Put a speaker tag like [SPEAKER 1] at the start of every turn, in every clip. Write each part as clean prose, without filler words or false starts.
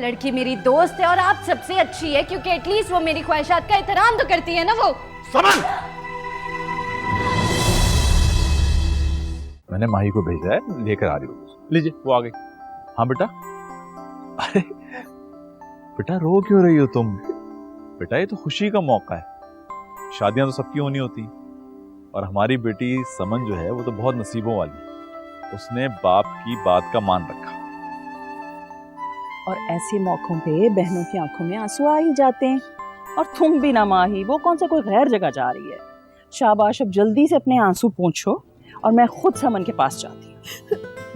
[SPEAKER 1] लड़की मेरी दोस्त है और आप सबसे अच्छी है, क्योंकि एटलीस्ट वो मेरी ख्वाहिशात का एहतराम तो करती है ना। वो
[SPEAKER 2] समन, मैंने माही को भेजा है, लेकर आ रही हूँ। लीजिए, वो आ गई। हाँ बेटा। अरे बेटा, रो क्यों रही हो तुम? बेटा, ये तो खुशी का मौका है। शादियां तो सबकी होनी होती, और हमारी बेटी समन जो है वो तो बहुत नसीबों वाली है। उसने बाप की बात का मान रखा।
[SPEAKER 3] और ऐसे मौकों पे बहनों की आंखों में आंसू आ ही जाते हैं। और तुम भी ना माही, वो कौन सा कोई गैर जगह जा रही है। शाबाश, अब जल्दी से अपने आंसू पोंछो और मैं खुद समन के पास जाती हूँ।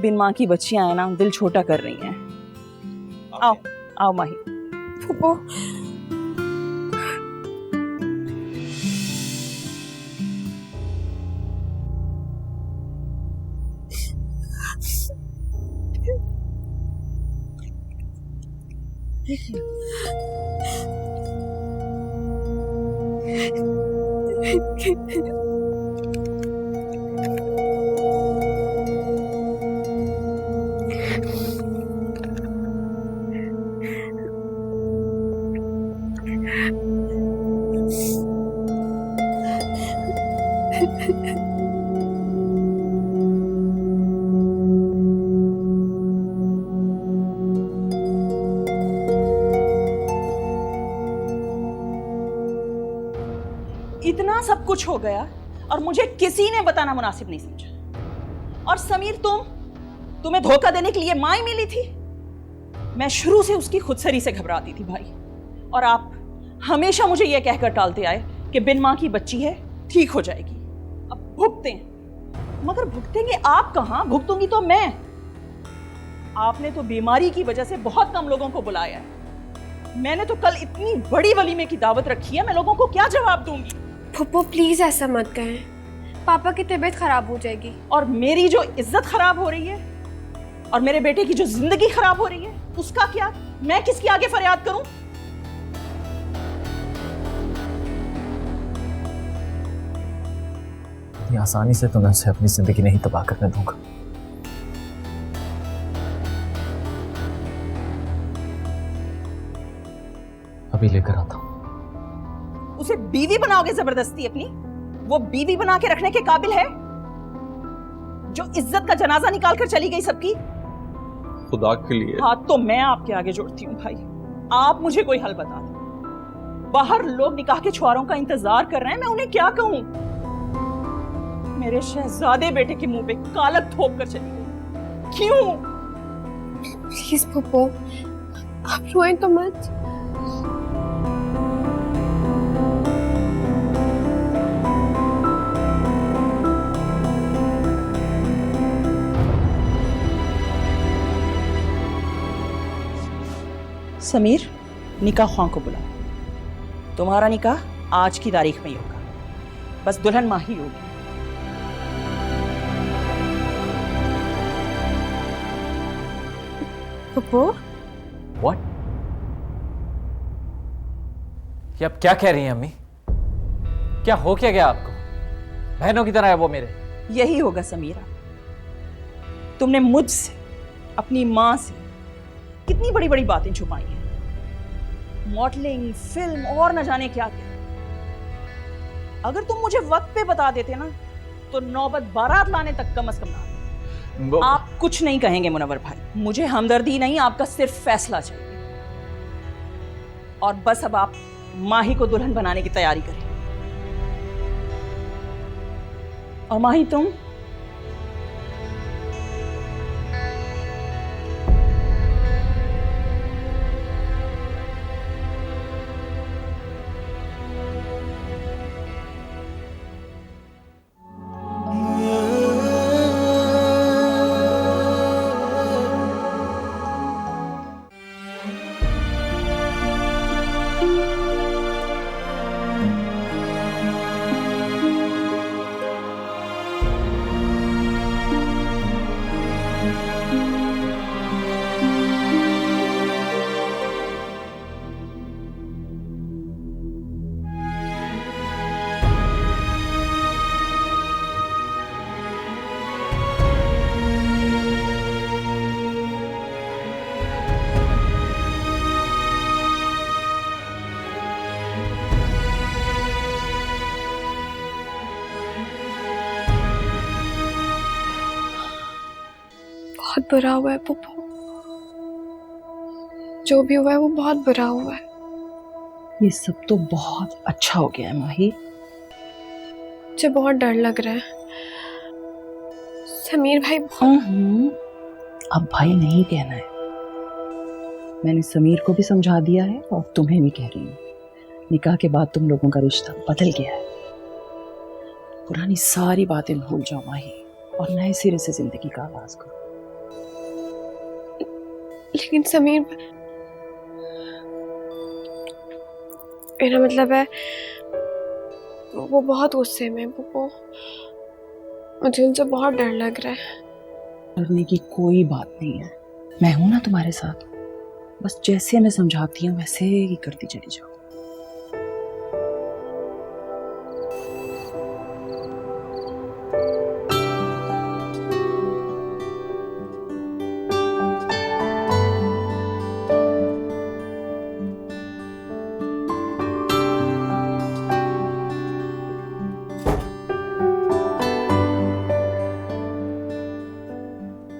[SPEAKER 3] बिन माँ की बच्चियां हैं ना, दिल छोटा कर रही हैं। आओ आओ माही।
[SPEAKER 4] फूफो,
[SPEAKER 3] इतना सब कुछ हो गया और मुझे किसी ने बताना मुनासिब नहीं समझा। और समीर, तुम्हें धोखा देने के लिए माँ ही मिली थी। मैं शुरू से उसकी खुदसरी से घबराती थी भाई, और आप हमेशा मुझे यह कहकर टालते आए कि बिन माँ की बच्ची है, ठीक हो जाएगी। अब भुगते, मगर भुगतेंगे आप कहां? भुगतूंगी तो मैं। आपने तो बीमारी की वजह से बहुत कम लोगों को बुलाया है। मैंने तो कल इतनी बड़ी वलीमे की दावत रखी है, मैं लोगों को क्या जवाब दूंगी?
[SPEAKER 4] फूफो प्लीज ऐसा मत कहें, पापा की तबीयत खराब हो जाएगी।
[SPEAKER 3] और मेरी जो इज्जत खराब हो रही है और मेरे बेटे की जो जिंदगी खराब हो रही है, उसका क्या? मैं किसके आगे फरियाद करूं?
[SPEAKER 5] इतनी आसानी से तो मैं उसे अपनी जिंदगी नहीं तबाह करने दूंगा। अभी लेकर आता हूं।
[SPEAKER 3] उसे बीवी बनाओगे जबरदस्ती अपनी? वो बीवी बना के रखने के काबिल है जो इज्जत का जनाजा निकाल कर चली गई सबकी?
[SPEAKER 2] खुदा के लिए।
[SPEAKER 3] हाथ तो मैं आपके आगे जोड़ती हूँ भाई, आप मुझे कोई हल बता दो। बाहर लोग निकाह के छुआरों का इंतजार कर रहे हैं, मैं उन्हें क्या कहूँ? मेरे शहजादे बेटे के मुंह पे कालक थोप कर चली गई। क्यों?
[SPEAKER 4] प्लीज फूफो, आप रोएं तो मत।
[SPEAKER 3] समीर, निकाह ख्वां को बुलाओ। तुम्हारा निकाह आज की तारीख में ही होगा, बस दुल्हन माँ ही होगी।
[SPEAKER 4] फूफो,
[SPEAKER 5] What? ये आप क्या कह रही हैं अम्मी? क्या हो क्या गया आपको? बहनों की तरह है वो मेरे।
[SPEAKER 3] यही होगा समीरा। तुमने मुझसे, अपनी माँ से कितनी बड़ी बड़ी बातें छुपाई हैं। मॉडलिंग, फिल्म और न जाने क्या क्या। अगर तुम मुझे वक्त पे बता देते ना, तो नौबत बारात लाने तक कम से कम ना। आप कुछ नहीं कहेंगे मुनव्वर भाई, मुझे हमदर्दी नहीं, आपका सिर्फ फैसला चाहिए। और बस अब आप माही को दुल्हन बनाने की तैयारी करें। और माही, तुम
[SPEAKER 4] बहुत बुरा हुआ है पुप्पो। जो भी हुआ है वो बहुत बुरा हुआ है।
[SPEAKER 3] ये सब तो बहुत अच्छा हो गया है माही।
[SPEAKER 4] मुझे बहुत डर लग रहा है। समीर भाई बहुत
[SPEAKER 3] अब भाई नहीं कहना है। मैंने समीर को भी समझा दिया है और तुम्हें भी कह रही हूँ। निकाह के बाद तुम लोगों का रिश्ता बदल गया है। पुरानी सारी बातें भूल जाओ माही और नए सिरे से जिंदगी का आगाज करो।
[SPEAKER 4] लेकिन समीर, मेरा मतलब है वो बहुत गुस्से में है पुप्पो। मुझे उनसे बहुत डर लग रहा है।
[SPEAKER 3] डरने की कोई बात नहीं है। मैं हूं ना तुम्हारे साथ। बस जैसे मैं समझाती हूँ वैसे ही करती चली जाओ।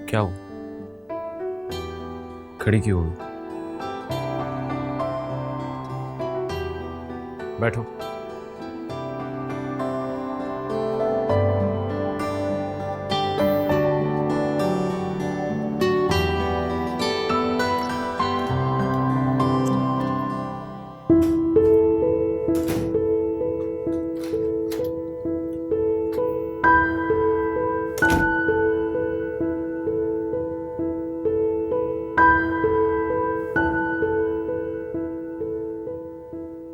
[SPEAKER 5] क्या हुआ? खड़ी क्यों हुई? बैठो।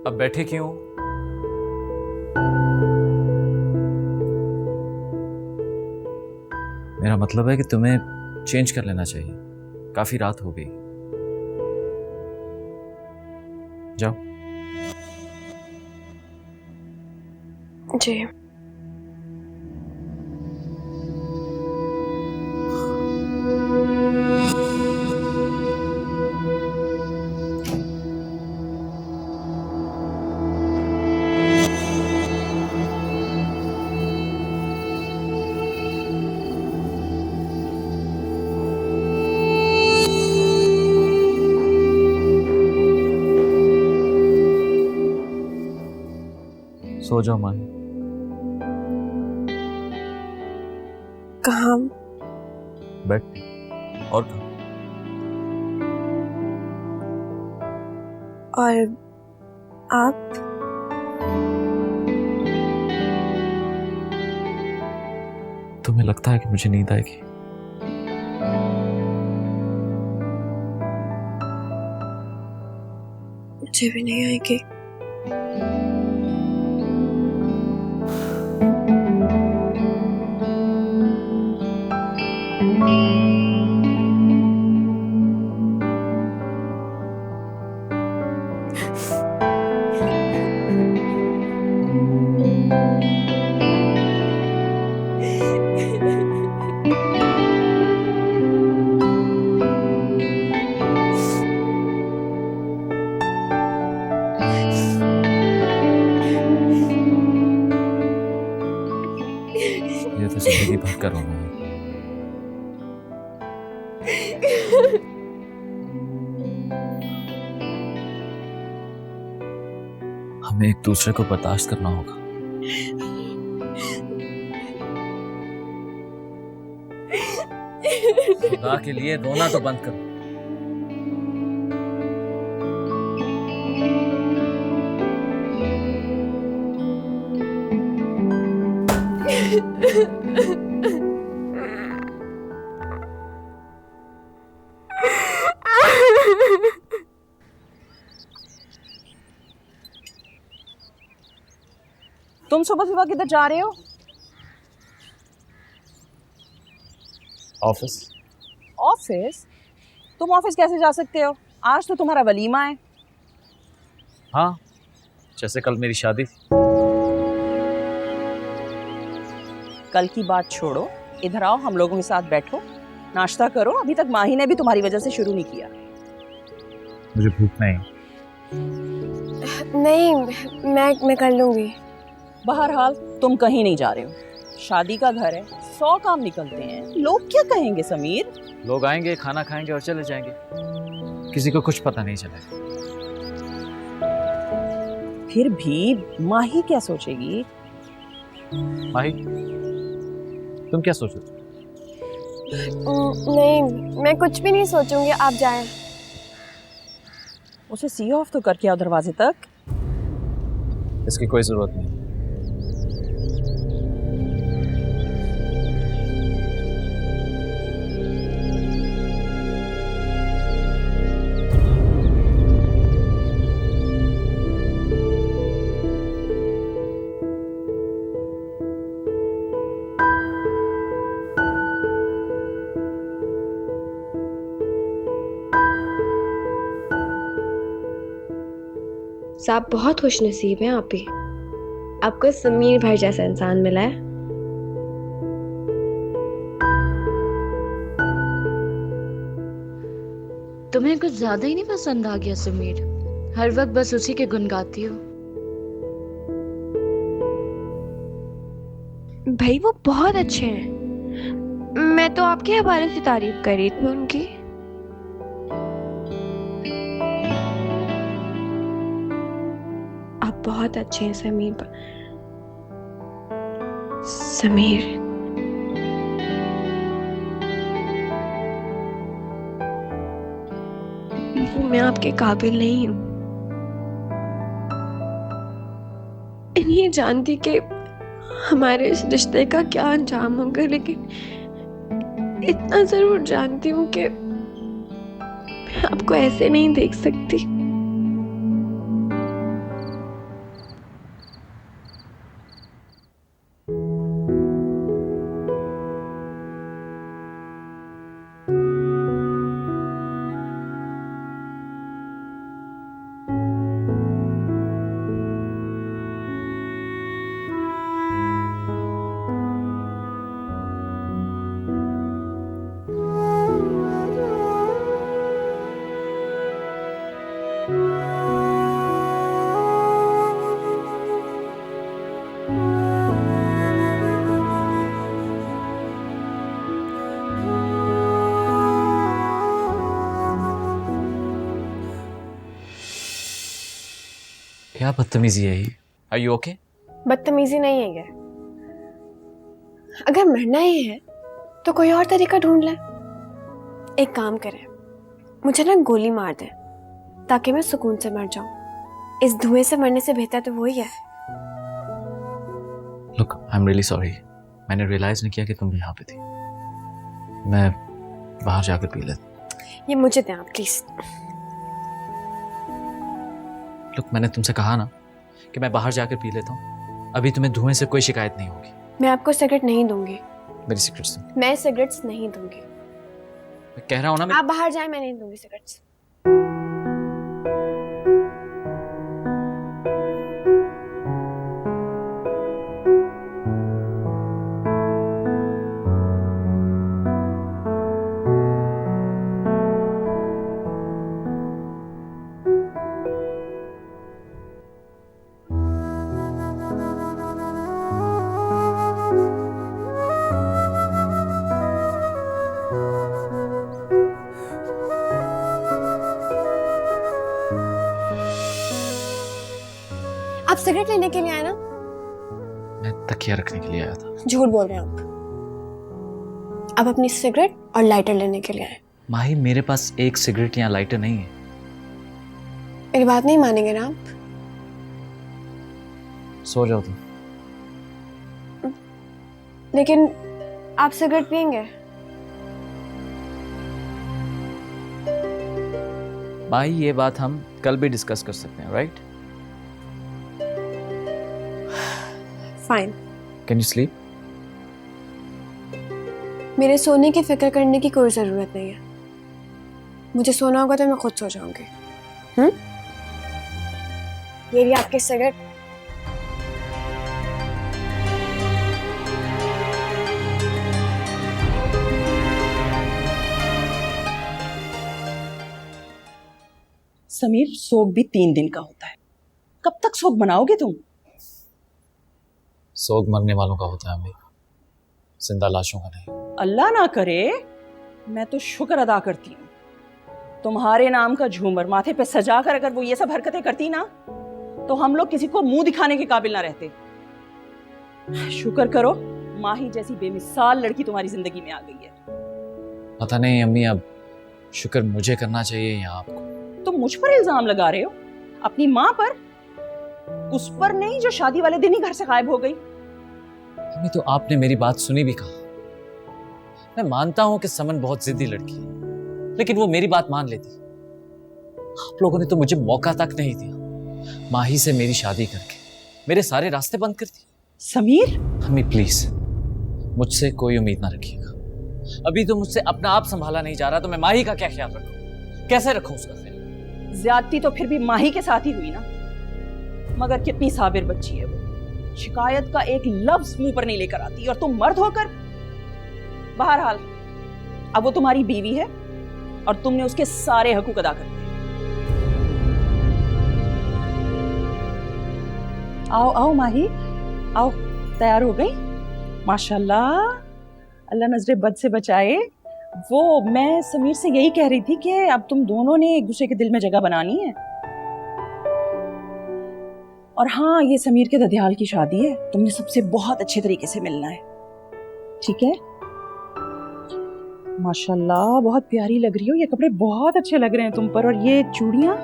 [SPEAKER 5] अब बैठे क्यों? मेरा मतलब है कि तुम्हें चेंज कर लेना चाहिए। काफी रात हो गई। जाओ।
[SPEAKER 4] जी।
[SPEAKER 5] सो जाओ माही।
[SPEAKER 4] कहाँ?
[SPEAKER 5] बैठ। और कहाँ?
[SPEAKER 4] और आप?
[SPEAKER 5] तुम्हें लगता है कि मुझे नींद आएगी?
[SPEAKER 4] मुझे भी नहीं आएगी।
[SPEAKER 5] ये तो जिंदगी भर का रोना है। हमें एक दूसरे को बर्दाश्त करना होगा। खुदा के लिए रोना तो बंद करो।
[SPEAKER 3] तुम सुबह सुबह किधर जा रहे हो?
[SPEAKER 5] ऑफिस।
[SPEAKER 3] ऑफिस? तुम ऑफिस कैसे जा सकते हो? आज तो तुम्हारा वलीमा है।
[SPEAKER 5] हाँ, जैसे कल मेरी शादी थी।
[SPEAKER 3] कल की बात छोड़ो, इधर आओ, हम लोगों के साथ बैठो, नाश्ता करो। अभी तक माही ने भी तुम्हारी वजह से शुरू नहीं किया।
[SPEAKER 5] मुझे भूख नहीं।
[SPEAKER 4] नहीं, मैं कर लूंगी।
[SPEAKER 3] बहरहाल तुम कहीं नहीं जा रहे हो। शादी का घर है, 100 काम निकलते हैं, लोग क्या कहेंगे समीर?
[SPEAKER 5] लोग आएंगे, खाना खाएंगे और चले जाएंगे, किसी को कुछ पता नहीं चलेगा।
[SPEAKER 3] फिर भी माही क्या सोचेगी?
[SPEAKER 5] माही, तुम क्या सोचो?
[SPEAKER 4] नहीं, मैं कुछ भी नहीं सोचूंगी, आप जाएं।
[SPEAKER 3] उसे सी ऑफ तो करके आओ दरवाजे तक।
[SPEAKER 5] इसकी कोई जरूरत नहीं।
[SPEAKER 4] साहब बहुत खुश नसीब हैं आप ही, आपको समीर भाई जैसा इंसान मिला है।
[SPEAKER 1] तुम्हें कुछ ज्यादा ही नहीं पसंद आ गया समीर? हर वक्त बस उसी के गुण गाती हो।
[SPEAKER 4] भाई वो बहुत अच्छे हैं, मैं तो आपके हवाले से तारीफ कर रही थी उनकी। आप बहुत अच्छे हैं समीर। समीर मैं आपके काबिल नहीं हूँ। नहीं जानती कि हमारे इस रिश्ते का क्या अंजाम होगा, लेकिन इतना जरूर जानती हूँ कि मैं आपको ऐसे नहीं देख सकती।
[SPEAKER 5] क्या बदतमीजी है ये? Are you okay?
[SPEAKER 4] बदतमीजी नहीं है ये। अगर मरना ही है तो कोई और तरीका ढूंढ ले। एक काम करें, मुझे ना गोली मार दे ताकि मैं सुकून से मर जाऊं। इस धुएं से मरने से बेहतर तो वही है।
[SPEAKER 5] Look, I'm really sorry. मैंने रियलाइज नहीं किया कि तुम यहाँ पे थी। मैं बाहर जाकर पी लेता।
[SPEAKER 4] ये मुझे दें आप प्लीज।
[SPEAKER 5] Look, मैंने तुमसे कहा ना कि मैं बाहर जाकर पी लेता हूँ। अभी तुम्हें धुएं से कोई शिकायत नहीं होगी।
[SPEAKER 4] मैं आपको सिगरेट नहीं दूंगी।
[SPEAKER 5] मेरी सिगरेट्स तुम।
[SPEAKER 4] मैं सिगरेट्स नहीं दूंगी।
[SPEAKER 5] मैं कह रहा हूँ ना।
[SPEAKER 4] आप बाहर जाएं, मैं नहीं दूंगी सिगरेट्स। आप सिगरेट लेने के लिए आए ना?
[SPEAKER 5] मैं तकिया रखने के लिए आया था।
[SPEAKER 4] झूठ बोल रहे हैं आप। आप अपनी सिगरेट और लाइटर लेने के लिए आए।
[SPEAKER 5] माही, मेरे पास एक सिगरेट या लाइटर नहीं है।
[SPEAKER 4] मेरी बात नहीं मानेंगे ना आप?
[SPEAKER 5] सो जाओ तुम।
[SPEAKER 4] लेकिन आप सिगरेट पियेंगे?
[SPEAKER 5] माही, ये बात हम कल भी डिस्कस कर सकते हैं, right?
[SPEAKER 4] Fine.
[SPEAKER 5] Can you sleep?
[SPEAKER 4] मेरे सोने की फिक्र करने की कोई जरूरत नहीं है। मुझे सोना होगा तो मैं खुद सो जाऊंगी। ये रही आपकी सिगरेट।
[SPEAKER 3] समीर, सोग भी 3 दिन का होता है। कब तक सोग बनाओगे तुम?
[SPEAKER 5] सोग मरने वालों का होता है अम्मी। जिंदा लाशों का नहीं।
[SPEAKER 3] अल्लाह ना करे, मैं तो शुक्र अदा करती हूँ तुम्हारे नाम का झूमर माथे पे सजा कर अगर वो ये सब हरकतें करती ना तो हम लोग किसी को मुंह दिखाने के काबिल ना रहते। शुक्र करो माही जैसी बेमिसाल लड़की तुम्हारी जिंदगी में आ गई है।
[SPEAKER 5] पता नहीं अम्मी, अब शुक्र मुझे करना चाहिए या आपको?
[SPEAKER 3] तुम मुझ पर इल्जाम लगा रहे हो, अपनी माँ पर, उस पर नहीं जो शादी वाले दिन ही घर से गायब हो गई।
[SPEAKER 5] अम्मी तो आपने मेरी बात सुनी भी कहा। मैं मानता हूं कि समन बहुत जिद्दी लड़की है, लेकिन वो मेरी बात मान लेती। आप लोगों ने तो मुझे मौका तक नहीं दिया। माही से मेरी शादी करके मेरे सारे रास्ते बंद कर दिए।
[SPEAKER 3] समीर,
[SPEAKER 5] अम्मी प्लीज मुझसे कोई उम्मीद ना रखिएगा। अभी तो मुझसे अपना आप संभाला नहीं जा रहा, तो मैं माही का क्या ख्याल रखूं? कैसे रखूं उसका ख्याल?
[SPEAKER 3] ज्यादती तो फिर भी माही के साथ ही हुई ना, मगर कितनी साबिर बच्ची है वो। शिकायत का एक लफ्ज मुंह पर नहीं लेकर आती और तुम मर्द होकर। बहरहाल अब वो तुम्हारी बीवी है और तुमने उसके सारे हकूक अदा कर दिए। आओ आओ माही, आओ, तैयार हो गई? माशाल्लाह, अल्लाह नजरे बद से बचाए। वो मैं समीर से यही कह रही थी कि अब तुम दोनों ने एक दूसरे के दिल में जगह बनानी है। और हाँ, ये समीर के ददियाल की शादी है, तुमने सबसे बहुत अच्छे तरीके से मिलना है, ठीक है? माशाल्लाह, बहुत प्यारी लग रही हो, ये कपड़े बहुत अच्छे लग रहे हैं तुम पर। और ये चूड़ियाँ?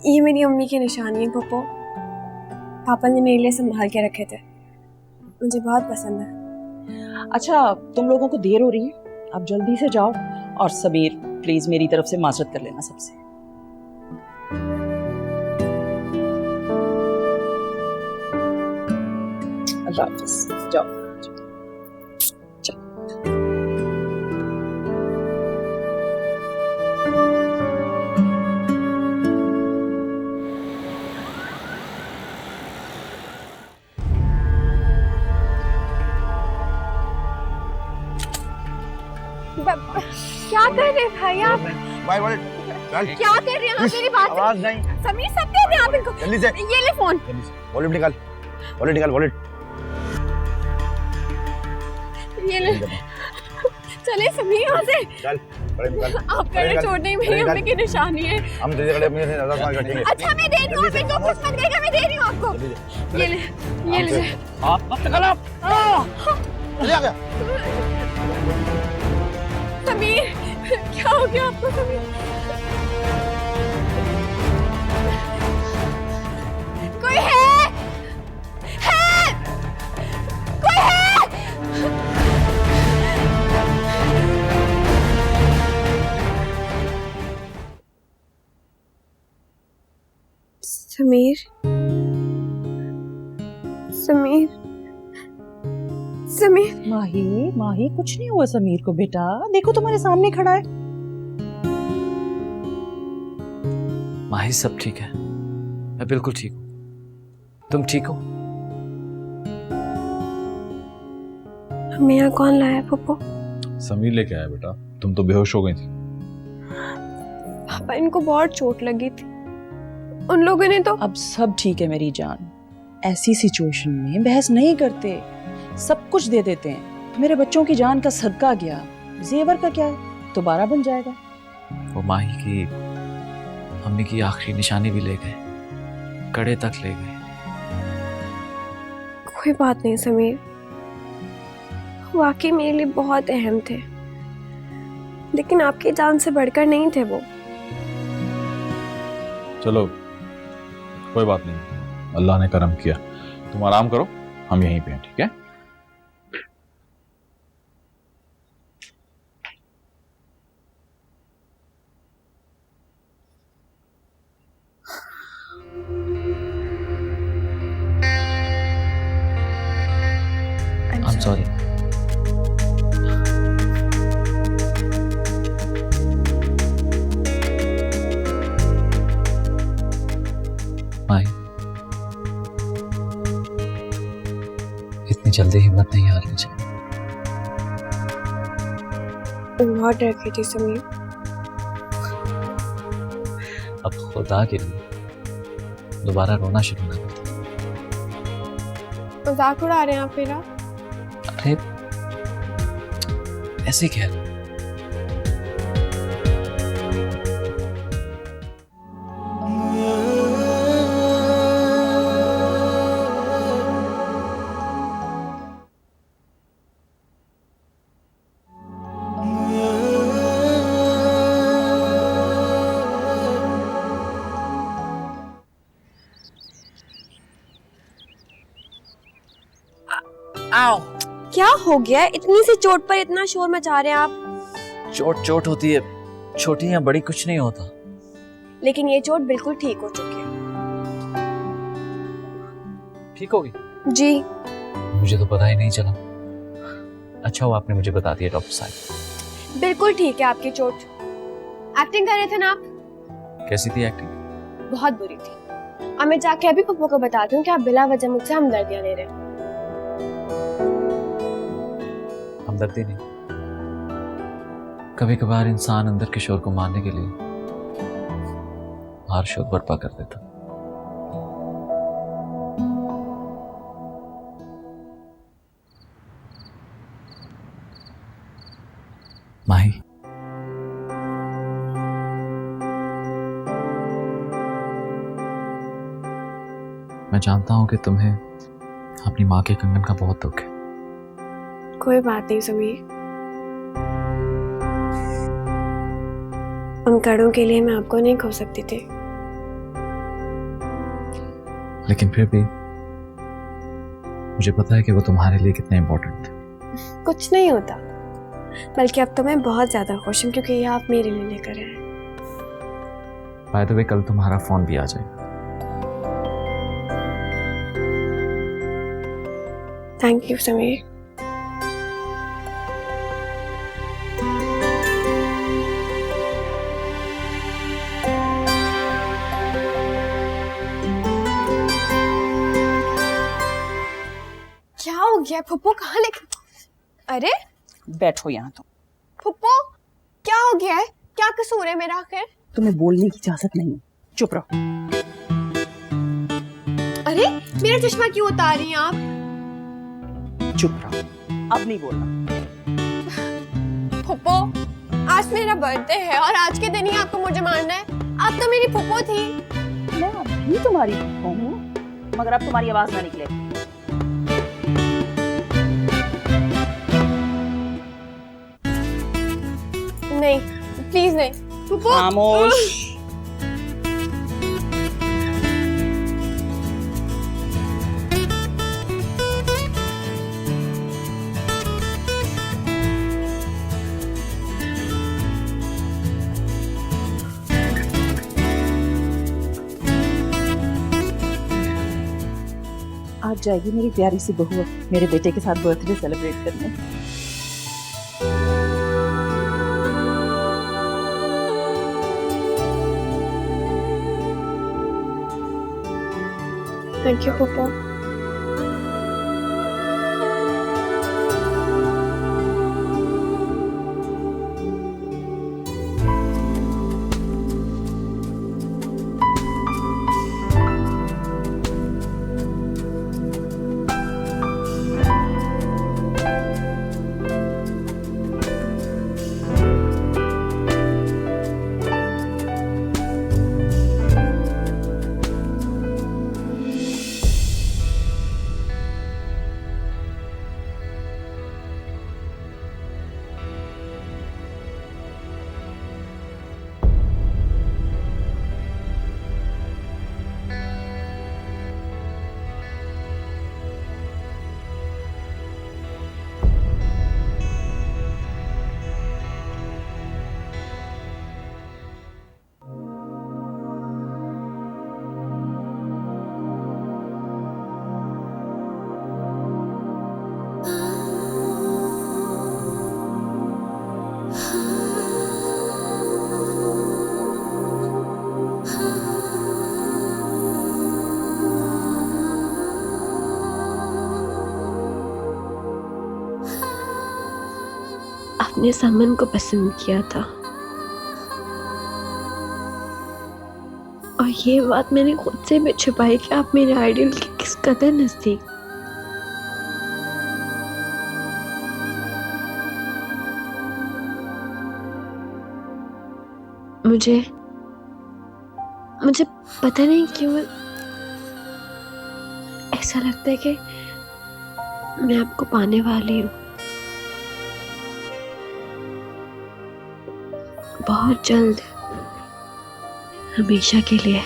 [SPEAKER 4] ये मेरी अम्मी की निशानी है पप्पो। पापा ने मेरे लिए संभाल के रखे थे, मुझे बहुत पसंद है।
[SPEAKER 3] अच्छा, तुम लोगों को देर हो रही है, अब जल्दी से जाओ। और सबीर प्लीज मेरी तरफ से माजरत कर लेना सबसे। अल्लाह हाफिज, जाओ।
[SPEAKER 4] क्या कर रहे हैं भाई आप?
[SPEAKER 6] भाई वॉलेट चल।
[SPEAKER 4] क्या कर रहे हैं आप? मेरी बात
[SPEAKER 6] आवाज नहीं।
[SPEAKER 4] समीर, सब दे दे आप इनको।
[SPEAKER 6] जल्दी से
[SPEAKER 4] ये ले फोन।
[SPEAKER 6] वॉलेट निकाल, वॉलेट निकाल, वॉलेट।
[SPEAKER 4] ये ले। चले समीर यहाँ से।
[SPEAKER 6] चल वॉलेट निकाल।
[SPEAKER 4] आप कर छोड़ नहीं, मेरी अम्मी की निशानी है।
[SPEAKER 6] हम तेरे कड़े अपने नजर मार रखेंगे।
[SPEAKER 4] अच्छा मैं दे रही हूँ, आप इनको कुछ मत करिएगा, मैं दे रही हूँ आपको। ये ले, ये ले।
[SPEAKER 5] आप मत निकालो।
[SPEAKER 6] चले आ गया।
[SPEAKER 4] समीर, क्या हो गया आपको समीर? कोई है? है? कोई है? समीर, समीर, समीर।
[SPEAKER 3] माही, माही, कुछ नहीं हुआ समीर को बेटा, देखो तुम्हारे सामने खड़ा है।
[SPEAKER 5] माही सब ठीक है, मैं बिल्कुल ठीक हूँ। तुम ठीक हो?
[SPEAKER 4] हमें यहाँ कौन लाया पप्पू?
[SPEAKER 2] समीर लेके आया बेटा, तुम तो बेहोश हो गई थी।
[SPEAKER 4] पापा, इनको बहुत चोट लगी थी, उन लोगों ने तो।
[SPEAKER 3] अब सब ठीक है मेरी जान, ऐसी सिचुएशन में बहस नहीं करते, सब कुछ दे देते हैं। मेरे बच्चों की जान का सदका गया, जेवर का क्या है, दोबारा बन जाएगा।
[SPEAKER 5] वो माही की अम्मी की आखिरी निशानी भी ले गए, कड़े तक ले गए।
[SPEAKER 4] कोई बात नहीं समीर, वाकई मेरे लिए बहुत अहम थे, लेकिन आपकी जान से बढ़कर नहीं थे वो।
[SPEAKER 2] चलो कोई बात नहीं, अल्लाह ने करम किया। तुम आराम करो, हम यहीं पे हैं, ठीक है?
[SPEAKER 5] I'm sorry. माही, इतनी जल्दी हिम्मत नहीं हारनी चाहिए।
[SPEAKER 4] बहुत डर गई थी समीर।
[SPEAKER 5] अब खुदा के लिए दोबारा रोना शुरू ना कर दो।
[SPEAKER 4] मजाक उड़ा रहे हैं आप मेरा?
[SPEAKER 5] अरे ऐसे कह रहे आओ।
[SPEAKER 4] क्या हो गया है? इतनी सी चोट पर इतना शोर मचा रहे हैं आप।
[SPEAKER 5] चोट चोट होती है, छोटी या बड़ी कुछ नहीं होता।
[SPEAKER 4] लेकिन ये चोट बिल्कुल ठीक हो चुकी है।
[SPEAKER 5] ठीक होगी?
[SPEAKER 4] जी।
[SPEAKER 5] मुझे तो पता ही नहीं चला। अच्छा हुआ आपने मुझे बता दिया डॉक्टर साहब।
[SPEAKER 4] बिल्कुल ठीक है आपकी चोट। एक्टिंग कर रहे थे ना आप?
[SPEAKER 5] कैसी थी एक्टिंग?
[SPEAKER 4] बहुत बुरी थी। अब मैं जाके अभी पप्पू को बताती हूँ कि आप बिला वजह मुझसे हमदर्दियां ले रहे हैं।
[SPEAKER 5] हमदर्दी नहीं, कभी कभार इंसान अंदर के शोर को मारने के लिए बाहर शोर बर्पा कर देता। माही, मैं जानता हूं कि तुम्हें अपनी मां के कंगन का बहुत दुख है।
[SPEAKER 4] कोई बात नहीं समीर, उन कड़ों के लिए मैं आपको नहीं खो सकती थी।
[SPEAKER 5] लेकिन फिर भी मुझे पता है कि वो तुम्हारे लिए कितने इंपॉर्टेंट थे।
[SPEAKER 4] कुछ नहीं होता, बल्कि अब तो मैं बहुत ज्यादा खुश हूँ क्योंकि ये आप मेरे लिए लेकर आए।
[SPEAKER 5] बाय द वे, कल तुम्हारा फोन भी आ जाएगा।
[SPEAKER 4] Thank you Sameer. क्या हो गया फुप्पो? कहाँ लेके? अरे
[SPEAKER 3] बैठो यहाँ तुम।
[SPEAKER 4] फुप्पो क्या हो गया है? क्या कसूर है मेरा आखिर?
[SPEAKER 3] तुम्हें बोलने की इजाजत नहीं है, चुप रहो।
[SPEAKER 4] अरे मेरा चश्मा क्यों उतार रही हैं आप?
[SPEAKER 3] चुप रहो, अब नहीं बोलना।
[SPEAKER 4] फुप्पो आज मेरा बर्थडे है और आज के दिन ही आपको मुझे मारना है? आप तो मेरी फुप्पो थी।
[SPEAKER 3] मैं अभी तुम्हारी फुप्पो हूँ, मगर अब तुम्हारी आवाज ना निकले।
[SPEAKER 4] नहीं प्लीज नहीं फुप्पो।
[SPEAKER 3] खामोश। आज जाएगी मेरी प्यारी सी बहू मेरे बेटे के साथ बर्थडे सेलिब्रेट करने।
[SPEAKER 4] थैंक यू फुप्पो। आपने समन को पसंद किया था और ये बात मैंने खुद से भी छुपाई कि आप मेरे आइडियल के किस कदर नजदीक। मुझे मुझे पता नहीं क्यों ऐसा लगता है कि मैं आपको पाने वाली हूँ, बहुत जल्द, हमेशा के लिए।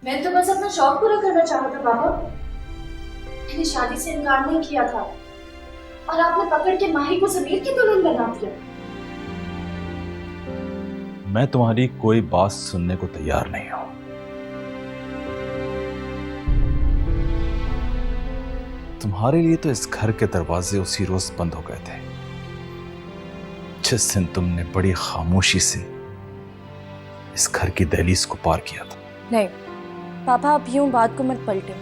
[SPEAKER 1] मैं तो बस अपना शौक पूरा करना चाहा था पापा। मैंने शादी से इनकार नहीं किया था और आपने पकड़ के माही को समीर की दुल्हन बना दिया।
[SPEAKER 2] मैं तुम्हारी कोई बात सुनने को तैयार नहीं हूं। तुम्हारे लिए तो इस घर के दरवाजे उसी रोज बंद हो गए थे जिस दिन तुमने बड़ी खामोशी से इस घर की दहलीज को पार किया था।
[SPEAKER 1] नहीं पापा, आप यूं बात को मत पलटे।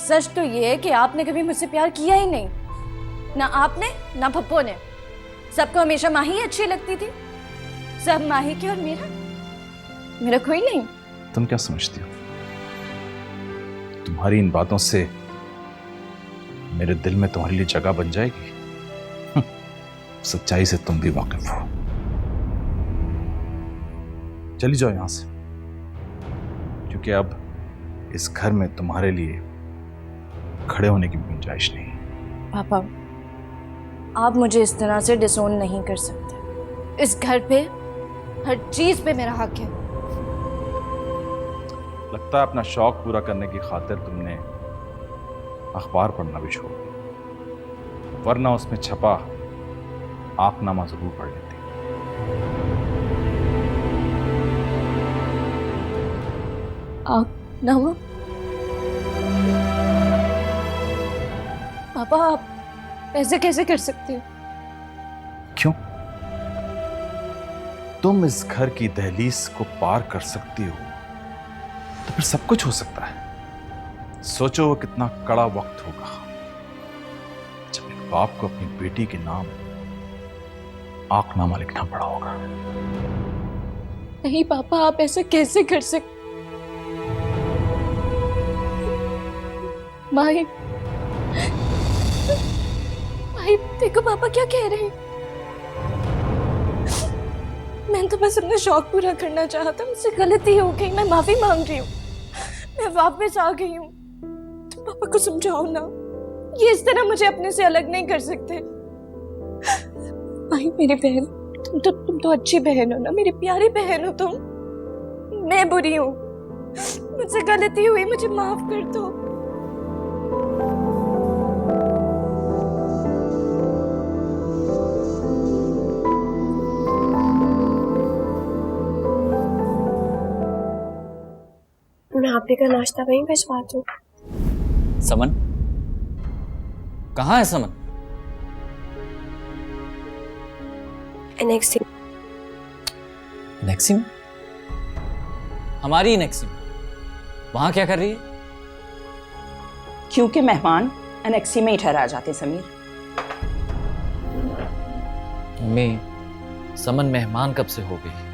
[SPEAKER 1] सच तो ये है कि आपने कभी मुझसे प्यार किया ही नहीं, ना आपने ना पप्पो ने। सबको हमेशा माही ही अच्छी लगती थी, सब माही के, और मेरा कोई नहीं।
[SPEAKER 2] तुम क्या समझती हो तुम्हारी इन बातों से मेरे दिल में तुम्हारे लिए जगह बन जाएगी? सच्चाई से तुम भी वाकिफ हो। चली जाओ यहां से, क्योंकि अब इस घर में तुम्हारे लिए खड़े होने की गुंजाइश नहीं।
[SPEAKER 1] पापा, आप मुझे इस तरह से डिसोन नहीं कर सकते। इस घर पे हर चीज पे मेरा हक है।
[SPEAKER 2] लगता है अपना शौक पूरा करने की खातिर तुमने अखबार पढ़ना भी छोड़ दिया, वरना उसमें छपा आंकनामा जरूर पढ़ लेती।
[SPEAKER 1] आंकनामा? पापा, आप ऐसे कैसे कर सकते हो?
[SPEAKER 2] क्यों? तुम इस घर की दहलीज को पार कर सकती हो तो फिर सब कुछ हो सकता है। सोचो वो कितना कड़ा वक्त होगा जब एक बाप को अपनी बेटी के नाम आंकनामा लिखना पड़ा होगा।
[SPEAKER 1] नहीं पापा, आप ऐसा कैसे कर सकते? माही, माही देखो पापा क्या कह रहे हैं। मैं तो बस अपना शौक पूरा करना चाहता, मुझसे गलती हो गई, मैं माफी मांग रही हूँ, मैं वापस आ गई हूँ। तो पापा को समझाओ ना, ये इस तरह मुझे अपने से अलग नहीं कर सकते। माही मेरी बहन, तुम तो अच्छी बहन हो ना, मेरी प्यारी बहन हो तुम। मैं बुरी हूँ, मुझसे गलती हुई, मुझे माफ कर दो।
[SPEAKER 4] मैं आप ही का नाश्ता वहीं भिजवाती हूँ।
[SPEAKER 5] समन, कहाँ है समन?
[SPEAKER 4] एनेक्सी।
[SPEAKER 5] नेक्सी में? हमारी नेक्सी में? वहां क्या कर रही है?
[SPEAKER 3] क्योंकि मेहमान एनेक्सी में ही ठहरा जाते समीर।
[SPEAKER 5] मम्मी, समन मेहमान कब से हो गई?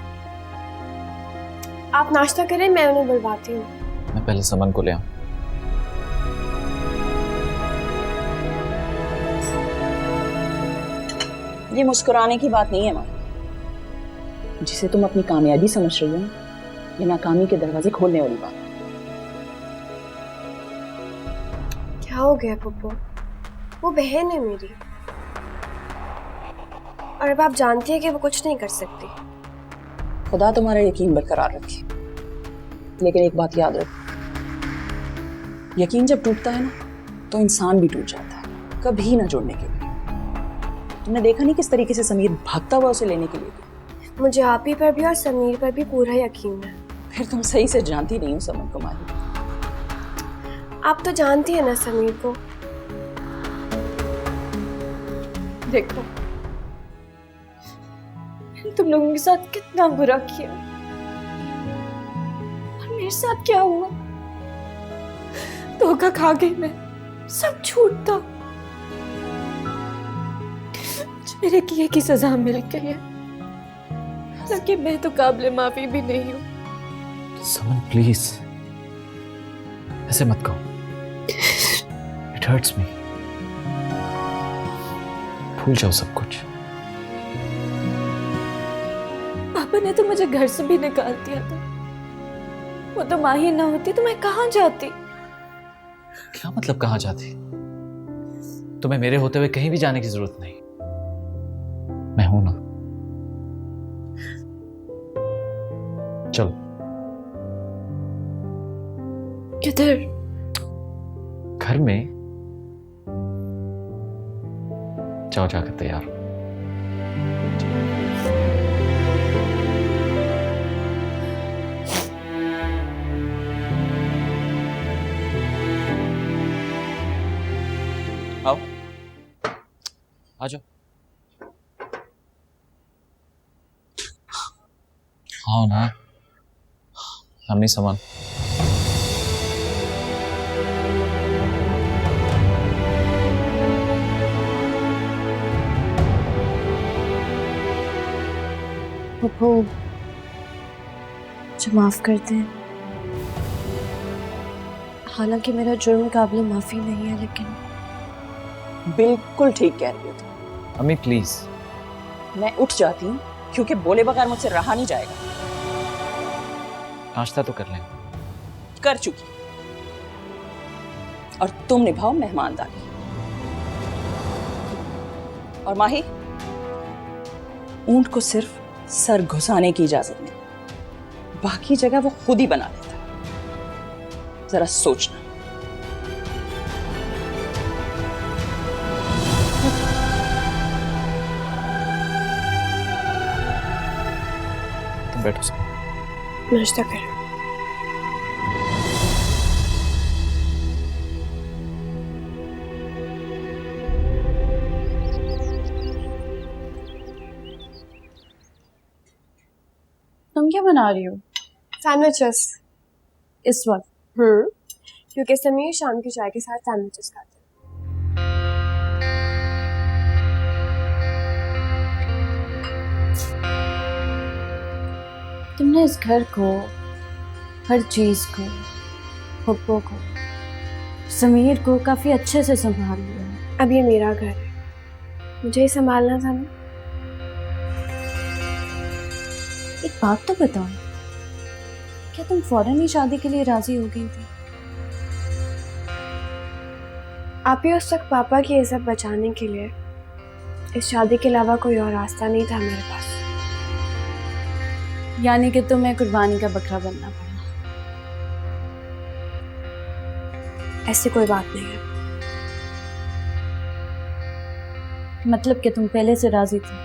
[SPEAKER 4] आप नाश्ता करें, मैं उन्हें बुलवाती हूँ।
[SPEAKER 5] मैं पहले समन को ले आऊं।
[SPEAKER 3] ये मुस्कुराने की बात नहीं है माँ, जिसे तुम अपनी कामयाबी समझ रही हो ना, ये नाकामी के दरवाजे खोलने वाली बात।
[SPEAKER 4] क्या हो गया पप्पू? वो बहन है मेरी, और अब आप जानती हैं कि वो कुछ नहीं कर सकती।
[SPEAKER 3] खुदा तुम्हारा यकीन बरकरार रखे, लेकिन एक बात याद रखो, यकीन जब टूटता है ना तो इंसान भी टूट जाता है, कभी ना जुड़ने के लिए। तुमने देखा नहीं किस तरीके से समीर भागता हुआ उसे लेने के लिए गया।
[SPEAKER 4] मुझे आप ही पर भी और समीर पर भी पूरा यकीन है।
[SPEAKER 3] फिर तुम सही से जानती नहीं हो समन कुमारी।
[SPEAKER 4] आप तो जानती है ना समीर को।
[SPEAKER 1] देखो, तुम लोगों के साथ कितना बुरा किया, और मेरे साथ क्या हुआ? धोखा खा गई मैं, सब झूठ था। मेरे किए की सजा मिल गई है, हालांकि मैं तो काबिल माफी भी नहीं हूँ।
[SPEAKER 5] समन प्लीज ऐसे मत कहो, इट हर्ट्स मी। भूल जाओ सब कुछ।
[SPEAKER 1] पापा ने तो मुझे घर से भी निकाल दिया था। वो तो माँ ही ना होती तो मैं कहाँ जाती।
[SPEAKER 5] क्या मतलब कहाँ जाती? तुम्हें मेरे होते हुए कहीं भी जाने की जरूरत नहीं, मैं हूं ना। चलो।
[SPEAKER 1] किधर?
[SPEAKER 5] घर में। जाओ जाकर तैयार हो। आओ, आ जाओ। हाँ ना, हम ही सामान।
[SPEAKER 1] पप्पू, मुझे माफ कर दे। हालांकि मेरा जुर्म काबिल माफी नहीं है, लेकिन
[SPEAKER 3] बिल्कुल ठीक कह रही हो तुम।
[SPEAKER 5] अम्मी प्लीज।
[SPEAKER 3] मैं उठ जाती हूँ क्योंकि बोले बगैर मुझसे रहा नहीं जाएगा।
[SPEAKER 5] नाश्ता तो कर लें।
[SPEAKER 3] कर चुकी और तुम निभाओ मेहमानदारी। और माही, ऊंट को सिर्फ सर घुसाने की इजाजत नहीं, बाकी जगह वो खुद ही बना लेता है। जरा सोचना।
[SPEAKER 5] तुम बैठो।
[SPEAKER 4] नाश्ता करो।
[SPEAKER 7] तुम क्या बना रही हो?
[SPEAKER 4] सैंडविचेस।
[SPEAKER 7] इस वक्त?
[SPEAKER 4] क्योंकि समीर शाम की चाय के साथ सैंडविचेस खाते हैं।
[SPEAKER 7] तुमने इस घर को, हर चीज को, पप्पू को, समीर को काफी अच्छे से संभाल लिया है।
[SPEAKER 4] अब ये मेरा घर है, मुझे ही संभालना था ना।
[SPEAKER 7] एक बात तो बताओ, क्या तुम फौरन ही शादी के लिए राजी हो गई थी?
[SPEAKER 4] आप ही उस तक पापा की इज्जत बचाने के लिए इस शादी के अलावा कोई और रास्ता नहीं था मेरे पास।
[SPEAKER 7] यानी कि तुम्हें कुर्बानी का बकरा बनना पड़ा।
[SPEAKER 4] ऐसी कोई बात नहीं है।
[SPEAKER 7] मतलब कि तुम पहले से राजी थी?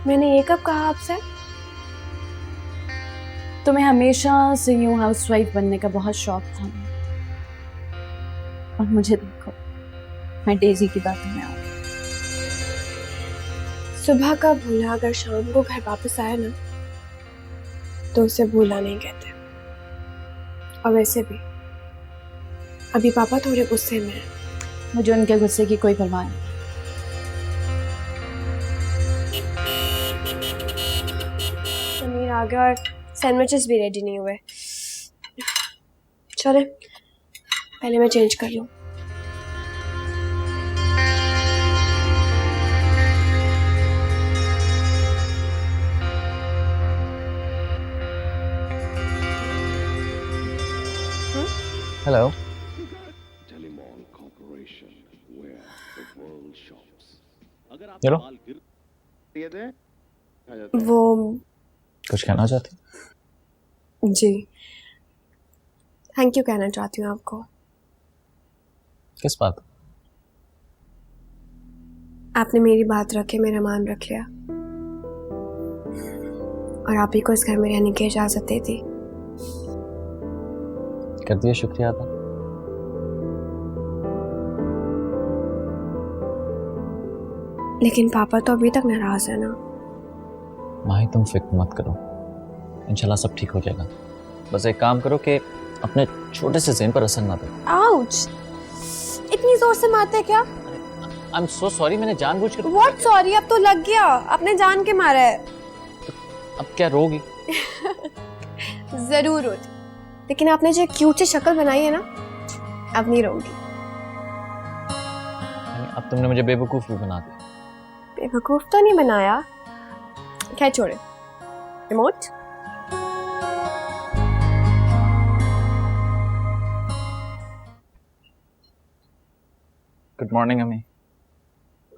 [SPEAKER 4] मैंने ये कब कहा आपसे?
[SPEAKER 7] तुम्हें हमेशा से यूं हाउसवाइफ बनने का बहुत शौक था, और मुझे देखो, मैं डेजी की बातों में आ गई।
[SPEAKER 4] सुबह का भूला अगर शाम को घर वापस आया ना, तो उसे भूला नहीं कहते। और वैसे भी अभी पापा थोड़े गुस्से में हैं।
[SPEAKER 7] मुझे उनके गुस्से की कोई परवाह नहीं।
[SPEAKER 4] समीर आ गया और सैंडविचेस भी रेडी नहीं हुए। चले, पहले मैं चेंज कर लूं।
[SPEAKER 5] Hello.
[SPEAKER 8] Telemall Corporation, where the world shops. अगर आप
[SPEAKER 5] चलो।
[SPEAKER 8] माल गिर थे
[SPEAKER 4] वो
[SPEAKER 5] कुछ कहना चाहते?
[SPEAKER 4] जी, थैंक यू कहना चाहती हूँ आपको।
[SPEAKER 5] किस बात?
[SPEAKER 4] आपने मेरी बात रख के मेरा मान रख लिया और आप ही को इस घर में रहने की इजाजत दे दी।
[SPEAKER 5] कर दिया, शुक्रिया था।
[SPEAKER 4] लेकिन पापा तो अभी तक नाराज है ना।
[SPEAKER 5] माही तुम फिक्र मत करो, इंशाल्लाह सब ठीक हो जाएगा। बस एक काम करो कि अपने छोटे से ज़हन पर असर ना दो।
[SPEAKER 4] आउच! इतनी जोर से मारते क्या?
[SPEAKER 5] आई एम सो सॉरी, मैंने जानबूझकर।
[SPEAKER 4] What sorry? अब तो लग गया, आपने जान के मारा है।
[SPEAKER 5] अब क्या रोगी?
[SPEAKER 4] जरूर होती, लेकिन आपने जो क्यूट सी शक्ल बनाई है ना, अब नहीं रोगी।
[SPEAKER 5] अब तुमने मुझे बेवकूफ भी बना दिया।
[SPEAKER 4] बेवकूफ तो नहीं बनाया। क्या छोड़े रिमोट।
[SPEAKER 5] गुड मॉर्निंग अम्मी।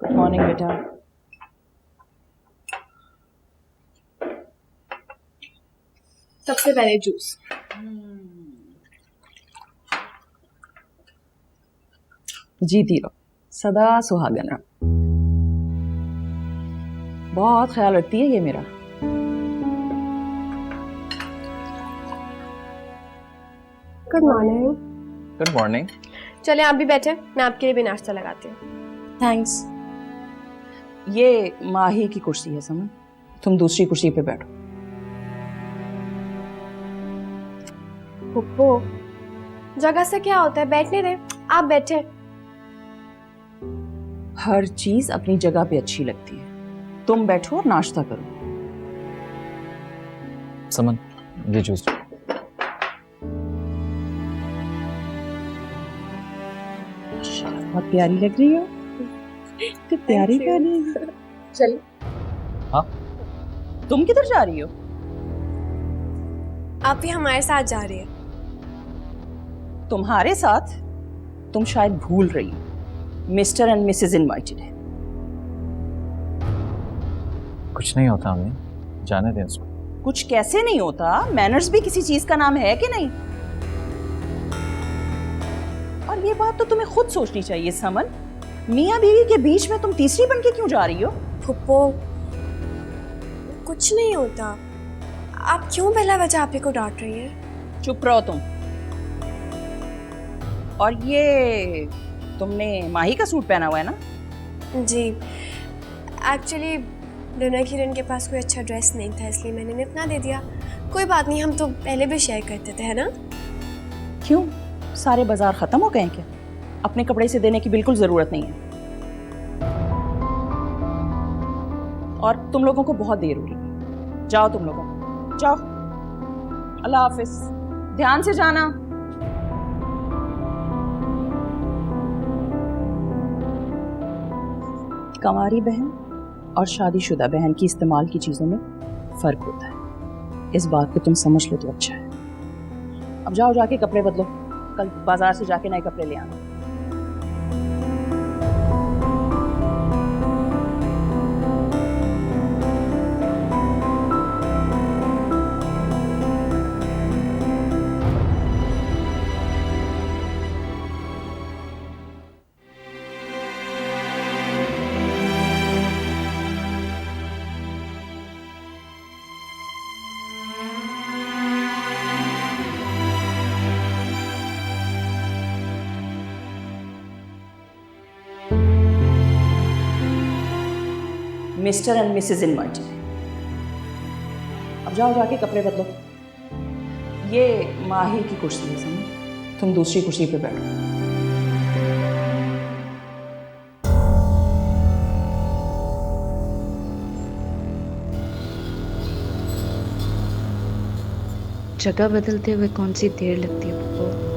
[SPEAKER 3] गुड मॉर्निंग बेटा।
[SPEAKER 4] सबसे पहले जूस।
[SPEAKER 3] जीती रहो, सदा सुहागन रहो। बहुत ख्याल रखती है ये मेरा।
[SPEAKER 4] Good morning.
[SPEAKER 5] Good morning.
[SPEAKER 4] चले आप भी बैठे, मैं आपके लिए भी नाश्ता लगाती हूँ।
[SPEAKER 3] थैंक्स। ये माही की कुर्सी है समन, तुम दूसरी कुर्सी पे बैठो।
[SPEAKER 4] पुप्पो जगह से क्या होता है, बैठने दे, आप बैठे।
[SPEAKER 3] हर चीज अपनी जगह पे अच्छी लगती है। तुम बैठो और नाश्ता करो।
[SPEAKER 5] समन ये जूस।
[SPEAKER 3] बहुत प्यारी लग रही हो। तो प्यारी प्यारी।
[SPEAKER 4] चलिए।
[SPEAKER 5] हाँ
[SPEAKER 3] तुम किधर जा रही हो?
[SPEAKER 4] आप भी हमारे साथ जा रही है।
[SPEAKER 3] तुम्हारे साथ? तुम शायद भूल रही हो, मिस्टर एंड मिसेस इनवाइटेड है।
[SPEAKER 5] कुछ नहीं होता अम्मी, जाने दें उसको।
[SPEAKER 3] कुछ कैसे नहीं होता? मैनर्स भी किसी चीज का नाम है कि नहीं? और ये बात तो तुम्हें खुद सोचनी चाहिए समन, मियाँ बीवी के बीच में तुम तीसरी बन के क्यों जा रही हो?
[SPEAKER 4] पुप्पो कुछ नहीं होता, आप क्यों बिला वजह आप ही को डांट रही है?
[SPEAKER 3] चुप रहो तुम। और ये तुमने माही का सूट पहना हुआ है ना?
[SPEAKER 4] जी एक्चुअली लुना किरण के पास कोई अच्छा ड्रेस नहीं था, इसलिए मैंने इन्हें अपना दे दिया। कोई बात नहीं, हम तो पहले भी शेयर करते थे, है ना?
[SPEAKER 3] क्यों, सारे बाजार खत्म हो गए क्या? अपने कपड़े से देने की बिल्कुल जरूरत नहीं है। और तुम लोगों को बहुत देर हो रही है, जाओ तुम लोगों, जाओ। अल्लाह हाफिज, ध्यान से जाना। कंवारी बहन और शादीशुदा बहन की इस्तेमाल की चीजों में फर्क होता है, इस बात को तुम समझ लो तो अच्छा है। अब जाओ, जाके कपड़े बदलो, कल बाजार से जाके नए कपड़े ले आना। Mister and Mrs invited. अब जाओ, जाके कपड़े बदलो। ये माही की कुर्सी है समझ, तुम दूसरी कुर्सी पे बैठो।
[SPEAKER 7] जगह बदलते हुए कौन सी देर लगती है पप्पू।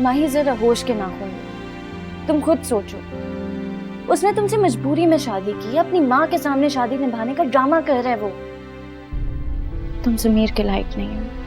[SPEAKER 1] माही जरा होश के नाखून लो, तुम खुद सोचो। उसने तुमसे मजबूरी में शादी की, अपनी माँ के सामने शादी निभाने का ड्रामा कर रहा है वो। तुम समीर के लायक नहीं हो।